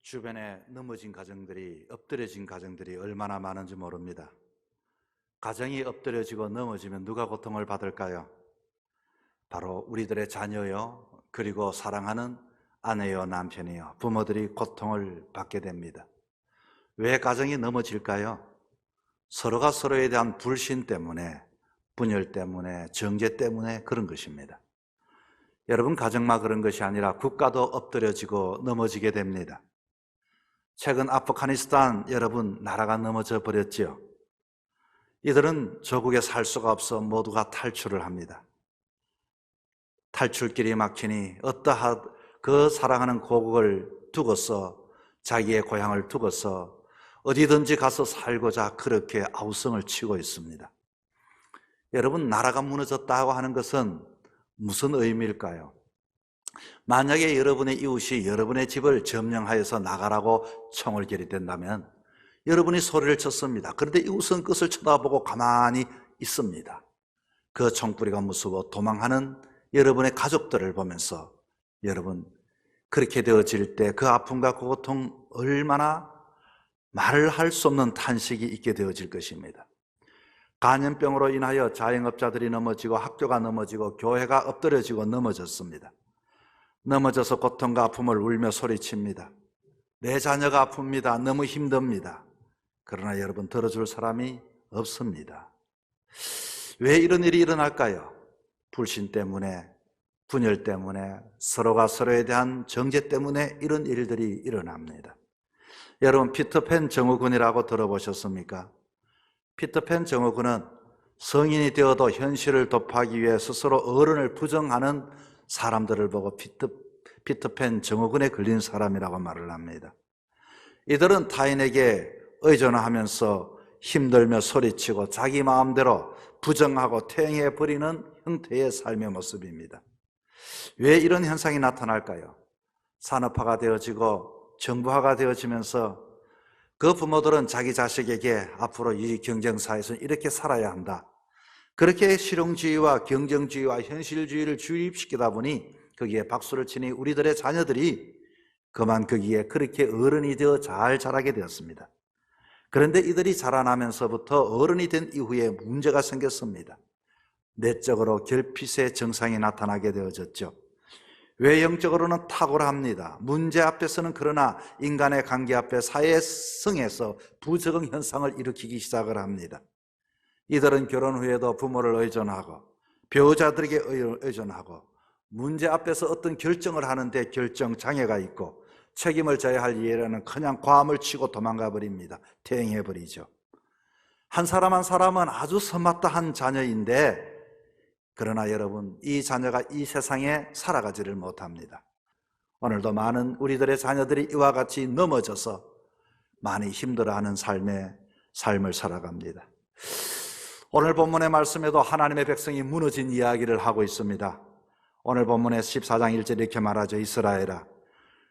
주변에 넘어진 가정들이, 엎드려진 가정들이 얼마나 많은지 모릅니다. 가정이 엎드려지고 넘어지면 누가 고통을 받을까요? 바로 우리들의 자녀요, 그리고 사랑하는 아내요, 남편이요, 부모들이 고통을 받게 됩니다. 왜 가정이 넘어질까요? 서로가 서로에 대한 불신 때문에, 분열 때문에, 정죄 때문에 그런 것입니다. 여러분, 가정만 그런 것이 아니라 국가도 엎드려지고 넘어지게 됩니다. 최근 아프가니스탄, 여러분, 나라가 넘어져 버렸지요. 이들은 조국에 살 수가 없어 모두가 탈출을 합니다. 탈출길이 막히니 어떠한 그 사랑하는 고국을 두고서, 자기의 고향을 두고서 어디든지 가서 살고자 그렇게 아우성을 치고 있습니다. 여러분, 나라가 무너졌다고 하는 것은 무슨 의미일까요? 만약에 여러분의 이웃이 여러분의 집을 점령하여서 나가라고 총을 겨릿댄다면 여러분이 소리를 쳤습니다. 그런데 이웃은 끝을 쳐다보고 가만히 있습니다. 그 총소리가 무서워 도망하는 여러분의 가족들을 보면서 여러분, 그렇게 되어질 때 그 아픔과 그 고통, 얼마나 말을 할 수 없는 탄식이 있게 되어질 것입니다. 간염병으로 인하여 자영업자들이 넘어지고 학교가 넘어지고 교회가 엎드려지고 넘어졌습니다. 넘어져서 고통과 아픔을 울며 소리칩니다. 내 자녀가 아픕니다. 너무 힘듭니다. 그러나 여러분, 들어줄 사람이 없습니다. 왜 이런 일이 일어날까요? 불신 때문에, 분열 때문에, 서로가 서로에 대한 정죄 때문에 이런 일들이 일어납니다. 여러분, 피터팬 증후군이라고 들어보셨습니까? 피터팬 증후군은 성인이 되어도 현실을 도파하기 위해 스스로 어른을 부정하는 사람들을 보고 피터팬 증후군에 걸린 사람이라고 말을 합니다. 이들은 타인에게 의존하면서 힘들며 소리치고 자기 마음대로 부정하고 퇴행해버리는 형태의 삶의 모습입니다. 왜 이런 현상이 나타날까요? 산업화가 되어지고 정부화가 되어지면서 그 부모들은 자기 자식에게 앞으로 이 경쟁사에서 이렇게 살아야 한다, 그렇게 실용주의와 경쟁주의와 현실주의를 주입시키다 보니 거기에 박수를 치니 우리들의 자녀들이 그만 거기에 그렇게 어른이 되어 잘 자라게 되었습니다. 그런데 이들이 자라나면서부터 어른이 된 이후에 문제가 생겼습니다. 내적으로 결핍의 증상이 나타나게 되어졌죠. 외형적으로는 탁월합니다. 문제 앞에서는, 그러나 인간의 관계 앞에 사회성에서 부적응 현상을 일으키기 시작을 합니다. 이들은 결혼 후에도 부모를 의존하고 배우자들에게 의존하고 문제 앞에서 어떤 결정을 하는데 결정 장애가 있고 책임을 져야 할 일에는 그냥 과음을 치고 도망가 버립니다. 퇴행해 버리죠. 한 사람 한 사람은 아주 서마다한 자녀인데, 그러나 여러분, 이 자녀가 이 세상에 살아가지를 못합니다. 오늘도 많은 우리들의 자녀들이 이와 같이 넘어져서 많이 힘들어하는 삶을 살아갑니다. 오늘 본문의 말씀에도 하나님의 백성이 무너진 이야기를 하고 있습니다. 오늘 본문의 14장 1절에 이렇게 말하죠. 이스라엘아,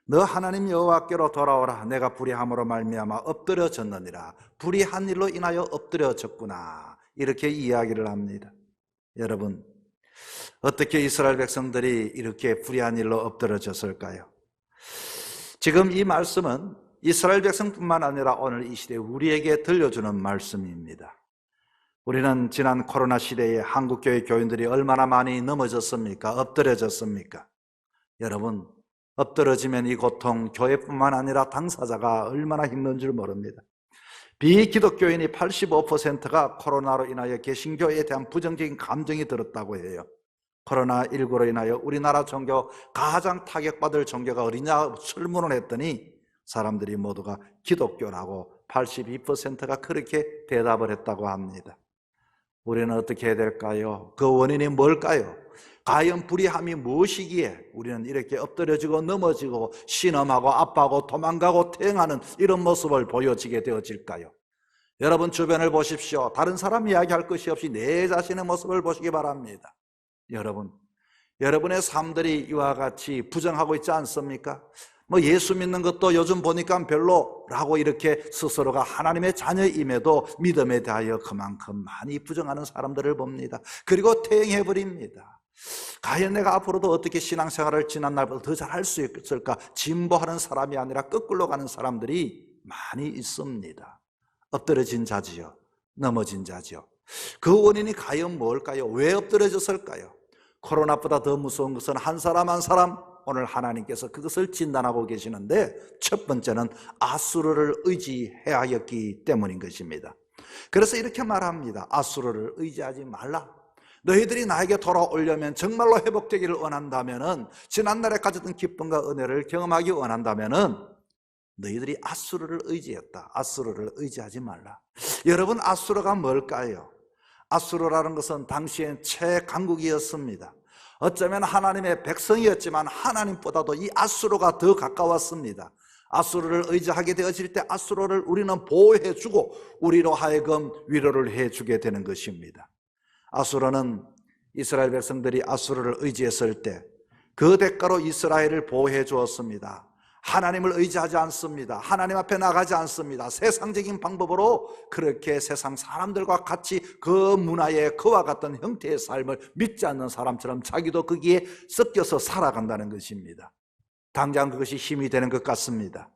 너 하나님 여호와께로 돌아오라. 내가 불의함으로 말미암아 엎드려졌느니라. 불의한 일로 인하여 엎드려졌구나. 이렇게 이야기를 합니다. 여러분, 어떻게 이스라엘 백성들이 이렇게 불의한 일로 엎드려졌을까요? 지금 이 말씀은 이스라엘 백성뿐만 아니라 오늘 이 시대에 우리에게 들려주는 말씀입니다. 우리는 지난 코로나 시대에 한국교회 교인들이 얼마나 많이 넘어졌습니까? 엎드려졌습니까? 여러분, 엎드러지면 이 고통, 교회뿐만 아니라 당사자가 얼마나 힘든 줄 모릅니다. 비기독교인이 85%가 코로나로 인하여 개신교에 대한 부정적인 감정이 들었다고 해요. 코로나19로 인하여 우리나라 종교, 가장 타격받을 종교가 어디냐 설문을 했더니 사람들이 모두가 기독교라고 82%가 그렇게 대답을 했다고 합니다. 우리는 어떻게 해야 될까요? 그 원인이 뭘까요? 과연 불의함이 무엇이기에 우리는 이렇게 엎드려지고 넘어지고 신음하고 아파하고 도망가고 퇴행하는 이런 모습을 보여지게 되어질까요? 여러분, 주변을 보십시오. 다른 사람 이야기할 것이 없이 내 자신의 모습을 보시기 바랍니다. 여러분, 여러분의 삶들이 이와 같이 부정하고 있지 않습니까? 예수 믿는 것도 요즘 보니까 별로라고 이렇게 스스로가 하나님의 자녀임에도 믿음에 대하여 그만큼 많이 부정하는 사람들을 봅니다. 그리고 퇴행해버립니다. 과연 내가 앞으로도 어떻게 신앙생활을 지난 날보다 더 잘할 수 있을까? 진보하는 사람이 아니라 거꾸로 가는 사람들이 많이 있습니다. 엎드러진 자지요, 넘어진 자지요. 그 원인이 과연 뭘까요? 왜 엎드러졌을까요? 코로나보다 더 무서운 것은 한 사람 한 사람, 오늘 하나님께서 그것을 진단하고 계시는데, 첫 번째는 아수르를 의지하였기 때문인 것입니다. 그래서 이렇게 말합니다. 아수르를 의지하지 말라. 너희들이 나에게 돌아오려면, 정말로 회복되기를 원한다면은, 지난날에 가졌던 기쁨과 은혜를 경험하기 원한다면은 너희들이 아수르를 의지했다. 아수르를 의지하지 말라. 여러분, 아수르가 뭘까요? 아수르라는 것은 당시엔 최강국이었습니다. 어쩌면 하나님의 백성이었지만 하나님보다도 이 아수르가 더 가까웠습니다. 아수르를 의지하게 되어질 때 아수르를 우리는 보호해주고 우리로 하여금 위로를 해주게 되는 것입니다. 아수르는, 이스라엘 백성들이 아수르를 의지했을 때 그 대가로 이스라엘을 보호해 주었습니다. 하나님을 의지하지 않습니다. 하나님 앞에 나가지 않습니다. 세상적인 방법으로 그렇게 세상 사람들과 같이 그 문화에 그와 같은 형태의 삶을 믿지 않는 사람처럼 자기도 거기에 섞여서 살아간다는 것입니다. 당장 그것이 힘이 되는 것 같습니다.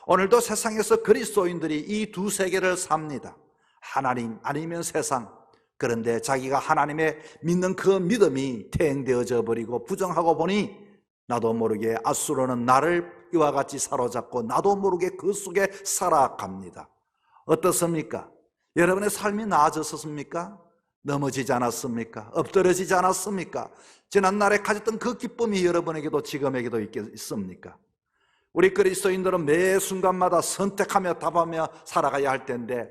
오늘도 세상에서 그리스도인들이 이 두 세계를 삽니다. 하나님 아니면 세상. 그런데 자기가 하나님의 믿는 그 믿음이 퇴행되어져 버리고 부정하고 보니 나도 모르게 아수르는 나를 이와 같이 사로잡고 나도 모르게 그 속에 살아갑니다. 어떻습니까? 여러분의 삶이 나아졌습니까? 넘어지지 않았습니까? 엎드러지지 않았습니까? 지난날에 가졌던 그 기쁨이 여러분에게도 지금에게도 있습니까? 우리 그리스도인들은 매 순간마다 선택하며 답하며 살아가야 할 텐데,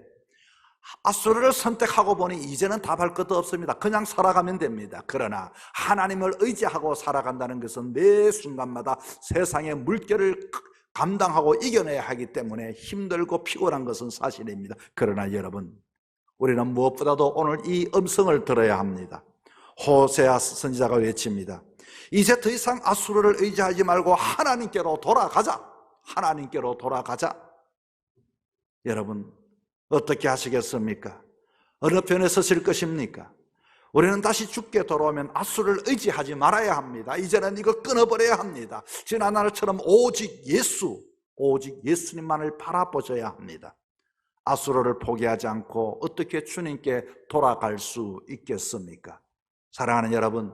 아수르를 선택하고 보니 이제는 답할 것도 없습니다. 그냥 살아가면 됩니다. 그러나 하나님을 의지하고 살아간다는 것은 매 순간마다 세상의 물결을 감당하고 이겨내야 하기 때문에 힘들고 피곤한 것은 사실입니다. 그러나 여러분, 우리는 무엇보다도 오늘 이 음성을 들어야 합니다. 호세아 선지자가 외칩니다. 이제 더 이상 아수르를 의지하지 말고 하나님께로 돌아가자. 하나님께로 돌아가자. 여러분, 어떻게 하시겠습니까? 어느 편에 서실 것입니까? 우리는 다시 죽게 돌아오면 아수르를 의지하지 말아야 합니다. 이제는 이거 끊어버려야 합니다. 지난날처럼 오직 예수님만을 바라보셔야 합니다. 아수르를 포기하지 않고 어떻게 주님께 돌아갈 수 있겠습니까? 사랑하는 여러분,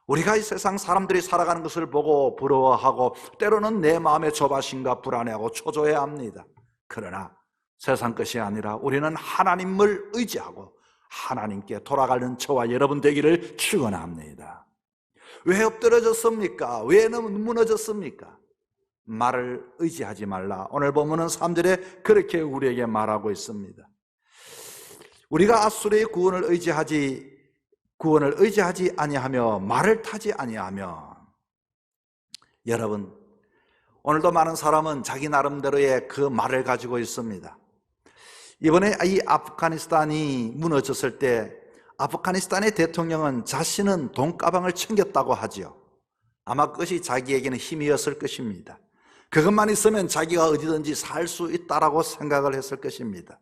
우리가 이 세상 사람들이 살아가는 것을 보고 부러워하고 때로는 내 마음의 조바심과 불안해하고 초조해야 합니다. 그러나 세상 것이 아니라 우리는 하나님을 의지하고 하나님께 돌아가는 저와 여러분 되기를 축원합니다. 왜 엎드러졌습니까? 왜 무너졌습니까? 말을 의지하지 말라. 오늘 본문은 3절에 그렇게 우리에게 말하고 있습니다. 우리가 아수르의 구원을 의지하지 아니하며 말을 타지 아니하며. 여러분, 오늘도 많은 사람은 자기 나름대로의 그 말을 가지고 있습니다. 이번에 이 아프가니스탄이 무너졌을 때 아프가니스탄의 대통령은 자신은 돈가방을 챙겼다고 하죠. 아마 그것이 자기에게는 힘이었을 것입니다. 그것만 있으면 자기가 어디든지 살 수 있다라고 생각을 했을 것입니다.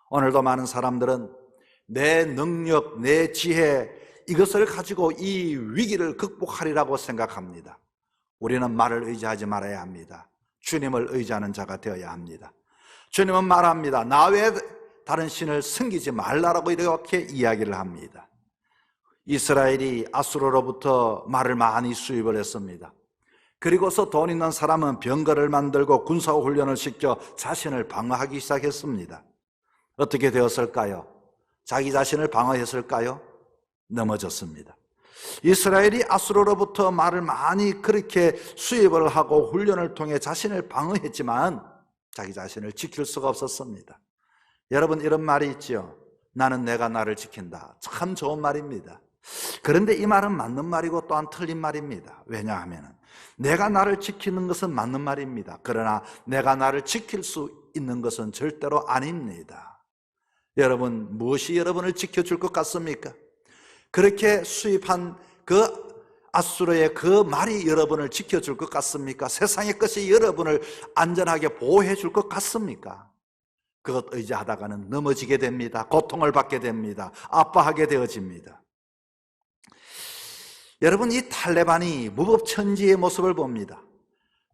오늘도 많은 사람들은 내 능력, 내 지혜, 이것을 가지고 이 위기를 극복하리라고 생각합니다. 우리는 말을 의지하지 말아야 합니다. 주님을 의지하는 자가 되어야 합니다. 주님은 말합니다. 나 외에 다른 신을 섬기지 말라라고 이렇게 이야기를 합니다. 이스라엘이 아수르로부터 말을 많이 수입을 했습니다. 그리고서 돈 있는 사람은 병거를 만들고 군사훈련을 시켜 자신을 방어하기 시작했습니다. 어떻게 되었을까요? 자기 자신을 방어했을까요? 넘어졌습니다. 이스라엘이 아수르로부터 말을 많이 그렇게 수입을 하고 훈련을 통해 자신을 방어했지만 자기 자신을 지킬 수가 없었습니다. 여러분, 이런 말이 있죠. 나는 내가 나를 지킨다. 참 좋은 말입니다. 그런데 이 말은 맞는 말이고 또한 틀린 말입니다. 왜냐하면 내가 나를 지키는 것은 맞는 말입니다. 그러나 내가 나를 지킬 수 있는 것은 절대로 아닙니다. 여러분, 무엇이 여러분을 지켜줄 것 같습니까? 그렇게 수입한 그 아수르의 그 말이 여러분을 지켜줄 것 같습니까? 세상의 것이 여러분을 안전하게 보호해 줄 것 같습니까? 그것 의지하다가는 넘어지게 됩니다. 고통을 받게 됩니다. 아파하게 되어집니다. 여러분, 이 탈레반이 무법천지의 모습을 봅니다.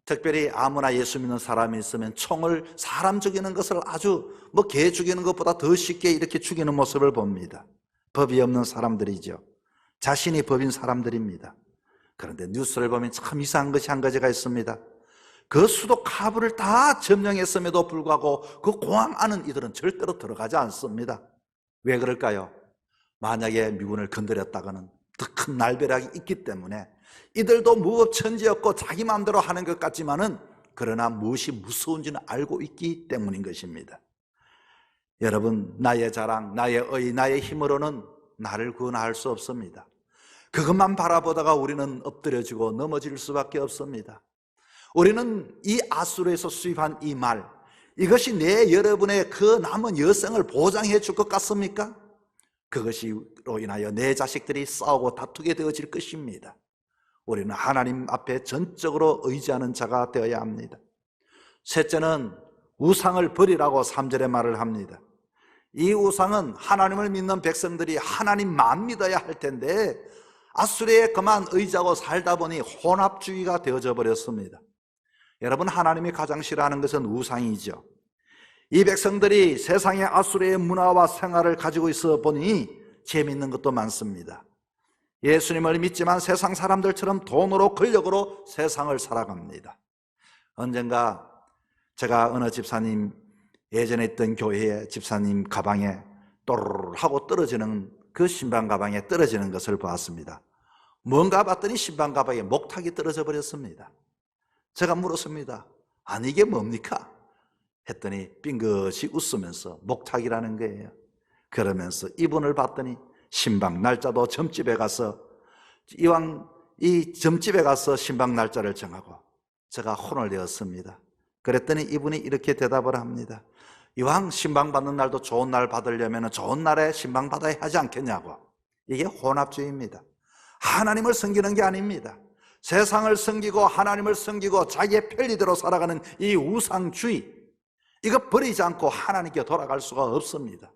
특별히 아무나 예수 믿는 사람이 있으면 총을, 사람 죽이는 것을 아주 개 죽이는 것보다 더 쉽게 이렇게 죽이는 모습을 봅니다. 법이 없는 사람들이죠. 자신이 법인 사람들입니다. 그런데 뉴스를 보면 참 이상한 것이 한 가지가 있습니다. 그 수도 카불을 다 점령했음에도 불구하고 그 공항 안은 이들은 절대로 들어가지 않습니다. 왜 그럴까요? 만약에 미군을 건드렸다가는 더 큰 날벼락이 있기 때문에, 이들도 무법천지였고 자기 마음대로 하는 것 같지만은 그러나 무엇이 무서운지는 알고 있기 때문인 것입니다. 여러분, 나의 자랑, 나의 의, 나의 힘으로는 나를 구원할 수 없습니다. 그것만 바라보다가 우리는 엎드려지고 넘어질 수밖에 없습니다. 우리는 이 아수르에서 수입한 이 말, 이것이 내 여러분의 그 남은 여생을 보장해 줄 것 같습니까? 그것이로 인하여 내 자식들이 싸우고 다투게 되어질 것입니다. 우리는 하나님 앞에 전적으로 의지하는 자가 되어야 합니다. 셋째는 우상을 버리라고 3절에 말을 합니다. 이 우상은 하나님을 믿는 백성들이 하나님만 믿어야 할 텐데 아수르에 그만 의지하고 살다 보니 혼합주의가 되어져 버렸습니다. 여러분, 하나님이 가장 싫어하는 것은 우상이죠. 이 백성들이 세상의 아수르의 문화와 생활을 가지고 있어 보니 재미있는 것도 많습니다. 예수님을 믿지만 세상 사람들처럼 돈으로 권력으로 세상을 살아갑니다. 언젠가 제가 어느 집사님, 예전에 있던 교회의 집사님 가방에 또르르 하고 떨어지는, 그 신방 가방에 떨어지는 것을 보았습니다. 뭔가 봤더니 신방 가방에 목탁이 떨어져 버렸습니다. 제가 물었습니다. 아니, 이게 뭡니까? 했더니 빙긋이 웃으면서 목탁이라는 거예요. 그러면서 이분을 봤더니 신방 날짜도 점집에 가서, 이왕 이 점집에 가서 신방 날짜를 정하고 제가 혼을 내었습니다. 그랬더니 이분이 이렇게 대답을 합니다. 이왕 신방 받는 날도 좋은 날 받으려면 좋은 날에 신방 받아야 하지 않겠냐고. 이게 혼합주의입니다. 하나님을 섬기는 게 아닙니다. 세상을 섬기고 하나님을 섬기고 자기의 편리대로 살아가는 이 우상주의, 이거 버리지 않고 하나님께 돌아갈 수가 없습니다.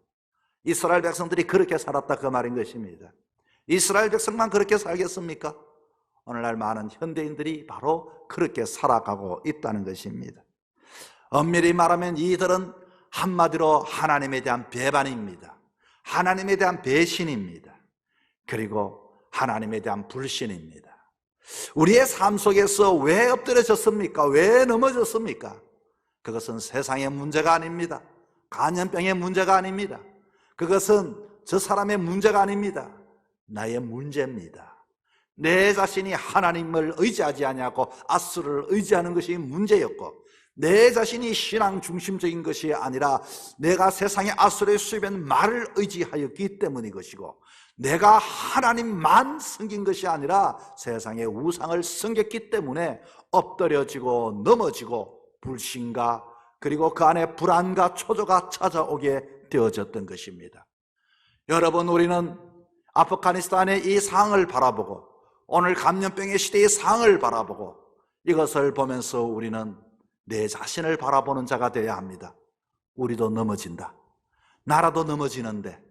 이스라엘 백성들이 그렇게 살았다, 그 말인 것입니다. 이스라엘 백성만 그렇게 살겠습니까? 오늘날 많은 현대인들이 바로 그렇게 살아가고 있다는 것입니다. 엄밀히 말하면 이들은 한마디로 하나님에 대한 배반입니다. 하나님에 대한 배신입니다. 그리고 하나님에 대한 불신입니다. 우리의 삶 속에서 왜 엎드려졌습니까? 왜 넘어졌습니까? 그것은 세상의 문제가 아닙니다. 간염병의 문제가 아닙니다. 그것은 저 사람의 문제가 아닙니다. 나의 문제입니다. 내 자신이 하나님을 의지하지 아니하고 아수르를 의지하는 것이 문제였고, 내 자신이 신앙 중심적인 것이 아니라 내가 세상의 아수르의 수입한 말을 의지하였기 때문인 것이고, 내가 하나님만 섬긴 것이 아니라 세상의 우상을 섬겼기 때문에 엎드려지고 넘어지고 불신과 그리고 그 안에 불안과 초조가 찾아오게 되어졌던 것입니다. 여러분, 우리는 아프가니스탄의 이 상황을 바라보고 오늘 감염병의 시대의 상황을 바라보고 이것을 보면서 우리는 내 자신을 바라보는 자가 되어야 합니다. 우리도 넘어진다. 나라도 넘어지는데,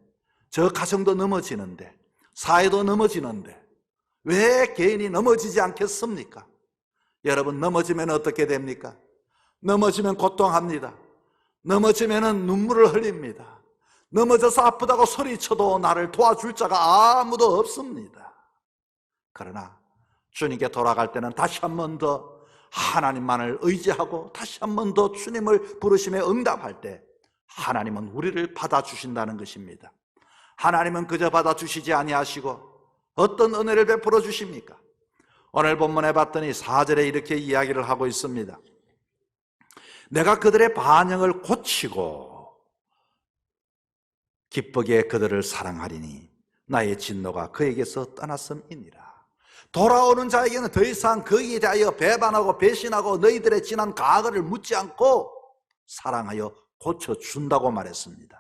저 가정도 넘어지는데, 사회도 넘어지는데 왜 개인이 넘어지지 않겠습니까? 여러분, 넘어지면 어떻게 됩니까? 넘어지면 고통합니다. 넘어지면 눈물을 흘립니다. 넘어져서 아프다고 소리쳐도 나를 도와줄 자가 아무도 없습니다. 그러나 주님께 돌아갈 때는 다시 한 번 더 하나님만을 의지하고 다시 한 번 더 주님을 부르심에 응답할 때 하나님은 우리를 받아주신다는 것입니다. 하나님은 그저 받아주시지 아니하시고 어떤 은혜를 베풀어 주십니까? 오늘 본문에 봤더니 4절에 이렇게 이야기를 하고 있습니다. 내가 그들의 반영을 고치고 기쁘게 그들을 사랑하리니 나의 진노가 그에게서 떠났음이니라. 돌아오는 자에게는 더 이상 거기에 대하여 배반하고 배신하고 너희들의 지난 과거를 묻지 않고 사랑하여 고쳐준다고 말했습니다.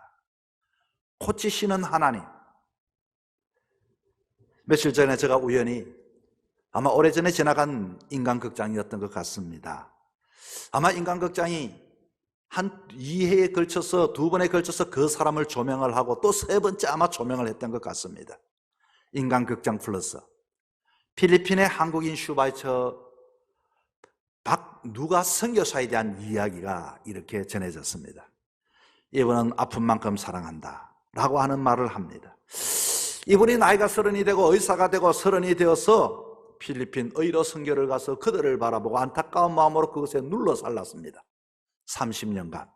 고치시는 하나님. 며칠 전에 제가 우연히, 아마 오래전에 지나간 인간극장이었던 것 같습니다. 아마 인간극장이 한 2회에 걸쳐서 2번에 걸쳐서 그 사람을 조명을 하고 또 3번째 아마 조명을 했던 것 같습니다. 인간극장 플러스. 필리핀의 한국인 슈바이처 박누가 선교사에 대한 이야기가 이렇게 전해졌습니다. 이분은 아픈 만큼 사랑한다 라고 하는 말을 합니다. 이분이 나이가 30이 되고 의사가 되고 30이 되어서 필리핀 의료 선교를 가서 그들을 바라보고 안타까운 마음으로 그것에 눌러 살랐습니다. 30년간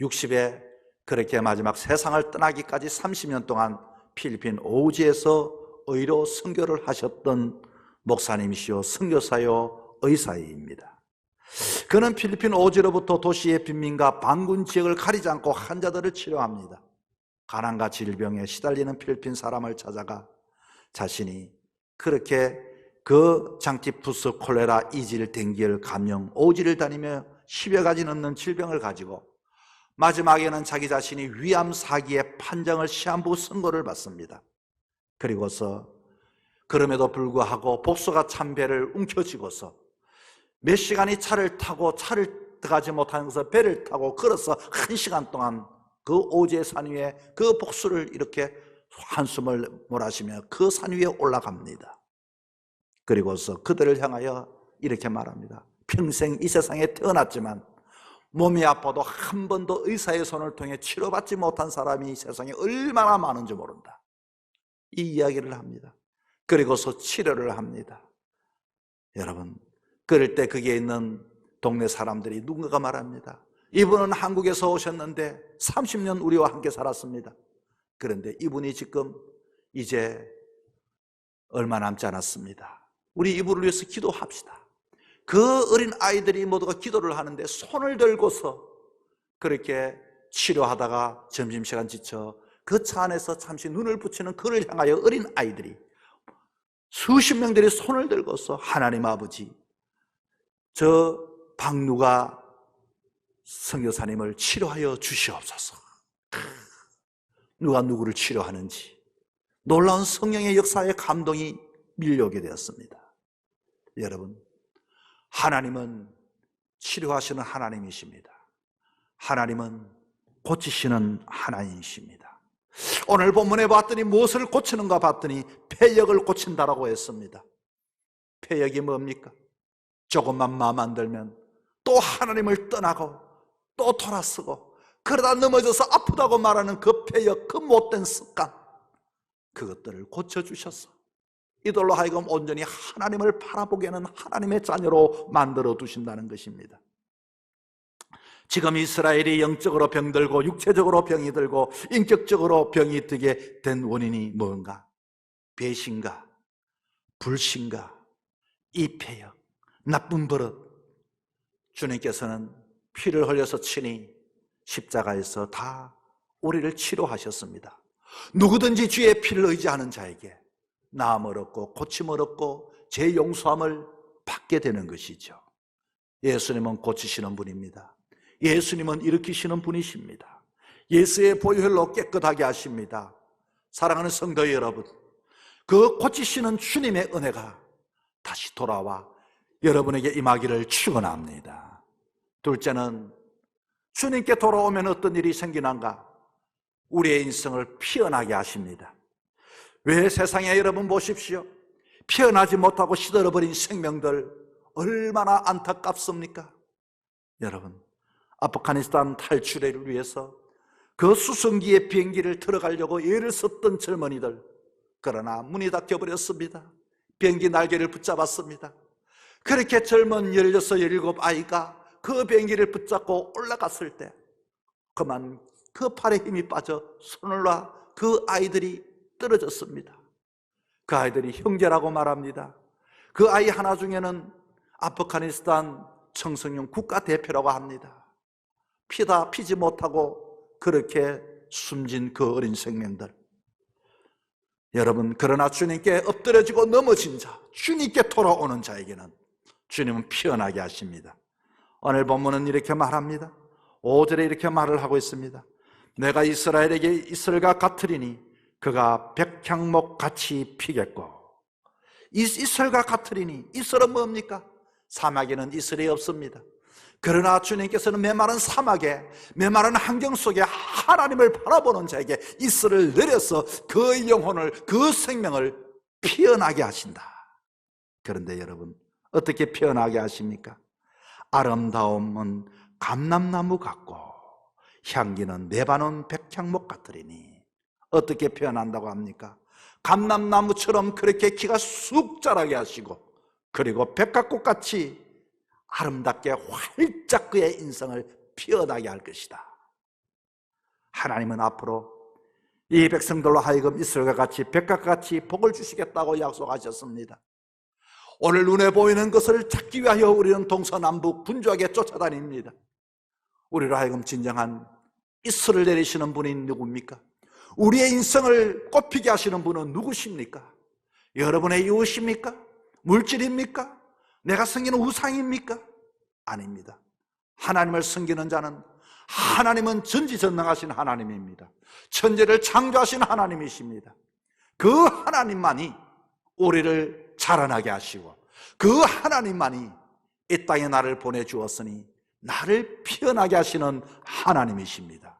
60에 그렇게 마지막 세상을 떠나기까지 30년 동안 필리핀 오지에서 의료 선교를 하셨던 목사님이시요 선교사요 의사입니다. 그는 필리핀 오지로부터 도시의 빈민가 반군 지역을 가리지 않고 환자들을 치료합니다. 가난과 질병에 시달리는 필리핀 사람을 찾아가 자신이 그렇게 그 장티푸스, 콜레라, 이질, 댕기열, 감염, 오지를 다니며 10여 가지 넘는 질병을 가지고 마지막에는 자기 자신이 위암 사기의 판정을 시한부 선고를 받습니다. 그리고서 그럼에도 불구하고 복수가 참배를 움켜쥐고서 몇 시간이 차를 타고 차를 들어가지 못하면서 배를 타고 걸어서 1시간 동안 그 오지의 산 위에 그 복수를 이렇게 한숨을 몰아쉬며 그 산 위에 올라갑니다. 그리고서 그들을 향하여 이렇게 말합니다. 평생 이 세상에 태어났지만 몸이 아파도 한 번도 의사의 손을 통해 치료받지 못한 사람이 이 세상에 얼마나 많은지 모른다. 이 이야기를 합니다. 그리고서 치료를 합니다. 여러분, 그럴 때 거기에 있는 동네 사람들이 누군가가 말합니다. 이분은 한국에서 오셨는데 30년 우리와 함께 살았습니다. 그런데 이분이 지금 이제 얼마 남지 않았습니다. 우리 이분을 위해서 기도합시다. 그 어린 아이들이 모두가 기도를 하는데 손을 들고서 그렇게 치료하다가 점심시간 지쳐 그 차 안에서 잠시 눈을 붙이는 그를 향하여 어린 아이들이 수십 명들이 손을 들고서 하나님 아버지, 저 박누가 선교사님을 치료하여 주시옵소서. 누가 누구를 치료하는지 놀라운 성령의 역사의 감동이 밀려오게 되었습니다. 여러분, 하나님은 치료하시는 하나님이십니다. 하나님은 고치시는 하나님이십니다. 오늘 본문에 봤더니 무엇을 고치는가 봤더니 폐역을 고친다라고 했습니다. 폐역이 뭡니까? 조금만 마음 안 들면 또 하나님을 떠나고 또 돌아서고 그러다 넘어져서 아프다고 말하는 그 폐역, 그 못된 습관, 그것들을 고쳐주셔서 이들로 하여금 온전히 하나님을 바라보게 하는 하나님의 자녀로 만들어 두신다는 것입니다. 지금 이스라엘이 영적으로 병들고 육체적으로 병이 들고 인격적으로 병이 들게 된 원인이 뭔가? 배신과 불신과 이폐역, 나쁜 버릇. 주님께서는 피를 흘려서 친히 십자가에서 다 우리를 치료하셨습니다. 누구든지 주의 피를 의지하는 자에게 나음을 얻고 고침을 얻고 죄 용서함을 받게 되는 것이죠. 예수님은 고치시는 분입니다. 예수님은 일으키시는 분이십니다. 예수의 보혈로 깨끗하게 하십니다. 사랑하는 성도 여러분, 그 고치시는 주님의 은혜가 다시 돌아와 여러분에게 임하기를 축원합니다. 둘째는 주님께 돌아오면 어떤 일이 생기는가? 우리의 인생을 피어나게 하십니다. 왜 세상에 여러분 보십시오. 피어나지 못하고 시들어버린 생명들 얼마나 안타깝습니까? 여러분, 아프가니스탄 탈출을 위해서 그 수송기에 비행기를 들어가려고 애를 썼던 젊은이들, 그러나 문이 닫혀버렸습니다. 비행기 날개를 붙잡았습니다. 그렇게 젊은 16, 17 아이가 그 비행기를 붙잡고 올라갔을 때 그만 그 팔에 힘이 빠져 손을 놔 그 아이들이 떨어졌습니다. 그 아이들이 형제라고 말합니다. 그 아이 하나 중에는 아프가니스탄 청소년 국가대표라고 합니다. 피다 피지 못하고 그렇게 숨진 그 어린 생명들. 여러분, 그러나 주님께 엎드려지고 넘어진 자, 주님께 돌아오는 자에게는 주님은 피어나게 하십니다. 오늘 본문은 이렇게 말합니다. 5절에 이렇게 말을 하고 있습니다. 내가 이스라엘에게 이슬과 같으리니 그가 백향목같이 피겠고. 이슬과 같으리니, 이슬은 뭡니까? 사막에는 이슬이 없습니다. 그러나 주님께서는 메마른 사막에, 메마른 환경 속에 하나님을 바라보는 자에게 이슬을 내려서 그 영혼을, 그 생명을 피어나게 하신다. 그런데 여러분, 어떻게 표현하게 하십니까? 아름다움은 감람나무 같고 향기는 레바논 백향목 같으리니. 어떻게 표현한다고 합니까? 감람나무처럼 그렇게 키가 쑥 자라게 하시고, 그리고 백합꽃같이 아름답게 활짝 그의 인생을 피어나게 할 것이다. 하나님은 앞으로 이 백성들로 하여금 이스라엘과 같이 백합같이 복을 주시겠다고 약속하셨습니다. 오늘 눈에 보이는 것을 찾기 위하여 우리는 동서남북 분주하게 쫓아다닙니다. 우리로 하여금 진정한 이슬을 내리시는 분이 누굽니까? 우리의 인생을 꽃피게 하시는 분은 누구십니까? 여러분의 이웃입니까? 물질입니까? 내가 섬기는 우상입니까? 아닙니다. 하나님을 섬기는 자는, 하나님은 전지전능하신 하나님입니다. 천지를 창조하신 하나님이십니다. 그 하나님만이 우리를 자라나게 하시고, 그 하나님만이 이 땅에 나를 보내주었으니 나를 피어나게 하시는 하나님이십니다.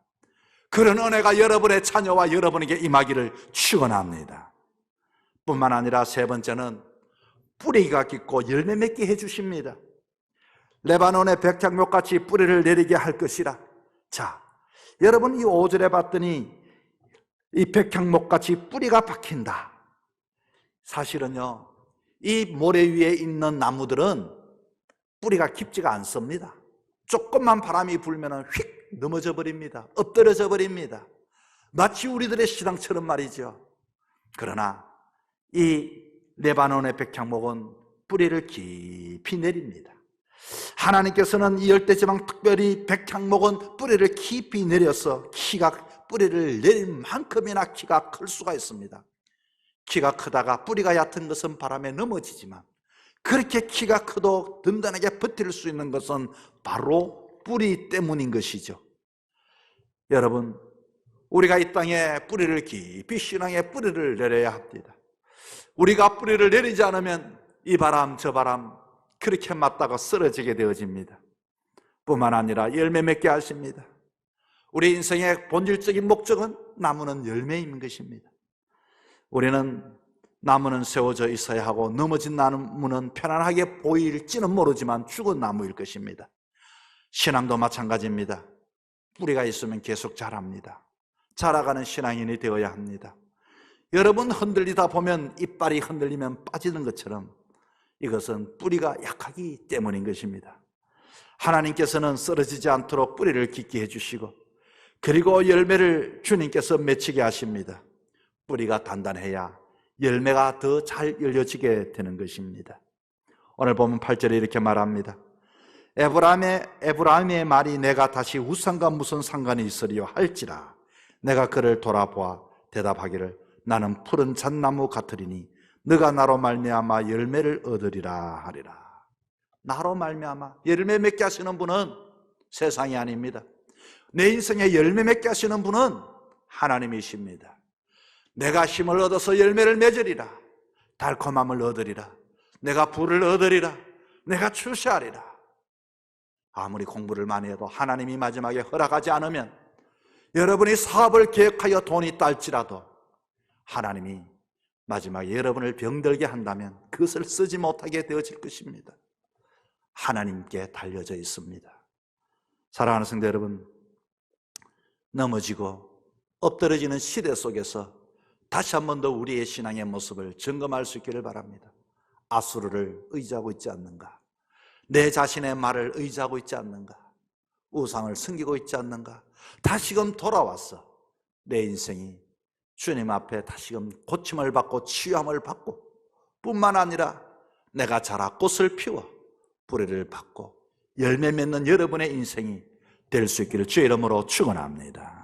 그런 은혜가 여러분의 자녀와 여러분에게 임하기를 축원합니다. 뿐만 아니라 세 번째는 뿌리가 깊고 열매 맺게 해주십니다. 레바논의 백향목같이 뿌리를 내리게 할 것이라. 자, 여러분, 이 5절에 봤더니 이 백향목같이 뿌리가 박힌다. 사실은요, 이 모래 위에 있는 나무들은 뿌리가 깊지가 않습니다. 조금만 바람이 불면 휙 넘어져 버립니다. 엎드려져 버립니다. 마치 우리들의 신앙처럼 말이죠. 그러나 이 레바논의 백향목은 뿌리를 깊이 내립니다. 하나님께서는 이 열대지방 특별히 백향목은 뿌리를 깊이 내려서 뿌리를 내릴 만큼이나 키가 클 수가 있습니다. 키가 크다가 뿌리가 얕은 것은 바람에 넘어지지만, 그렇게 키가 크도 든든하게 버틸 수 있는 것은 바로 뿌리 때문인 것이죠. 여러분, 우리가 이 땅에 뿌리를 깊이, 신앙의 뿌리를 내려야 합니다. 우리가 뿌리를 내리지 않으면 이 바람 저 바람 그렇게 맞다가 쓰러지게 되어집니다. 뿐만 아니라 열매 맺게 하십니다. 우리 인생의 본질적인 목적은 나무는 열매인 것입니다. 우리는 나무는 세워져 있어야 하고, 넘어진 나무는 편안하게 보일지는 모르지만 죽은 나무일 것입니다. 신앙도 마찬가지입니다. 뿌리가 있으면 계속 자랍니다. 자라가는 신앙인이 되어야 합니다. 여러분, 흔들리다 보면 이빨이 흔들리면 빠지는 것처럼 이것은 뿌리가 약하기 때문인 것입니다. 하나님께서는 쓰러지지 않도록 뿌리를 깊게 해주시고, 그리고 열매를 주님께서 맺히게 하십니다. 뿌리가 단단해야 열매가 더 잘 열려지게 되는 것입니다. 오늘 보면 8절에 이렇게 말합니다. 에브라임의 말이 내가 다시 우상과 무슨 상관이 있으리요 할지라 내가 그를 돌아보아 대답하기를 나는 푸른 잣나무 같으리니 너가 나로 말미암아 열매를 얻으리라 하리라. 나로 말미암아 열매 맺게 하시는 분은 세상이 아닙니다. 내 인생에 열매 맺게 하시는 분은 하나님이십니다. 내가 힘을 얻어서 열매를 맺으리라. 달콤함을 얻으리라. 내가 부를 얻으리라. 내가 출세하리라. 아무리 공부를 많이 해도 하나님이 마지막에 허락하지 않으면, 여러분이 사업을 계획하여 돈이 딸지라도 하나님이 마지막에 여러분을 병들게 한다면 그것을 쓰지 못하게 되어질 것입니다. 하나님께 달려져 있습니다. 사랑하는 성도 여러분, 넘어지고 엎드러지는 시대 속에서 다시 한 번 더 우리의 신앙의 모습을 점검할 수 있기를 바랍니다. 아수르를 의지하고 있지 않는가? 내 자신의 말을 의지하고 있지 않는가? 우상을 섬기고 있지 않는가? 다시금 돌아와서 내 인생이 주님 앞에 다시금 고침을 받고 치유함을 받고, 뿐만 아니라 내가 자라 꽃을 피워 뿌리를 받고 열매 맺는 여러분의 인생이 될 수 있기를 주의 이름으로 축원합니다.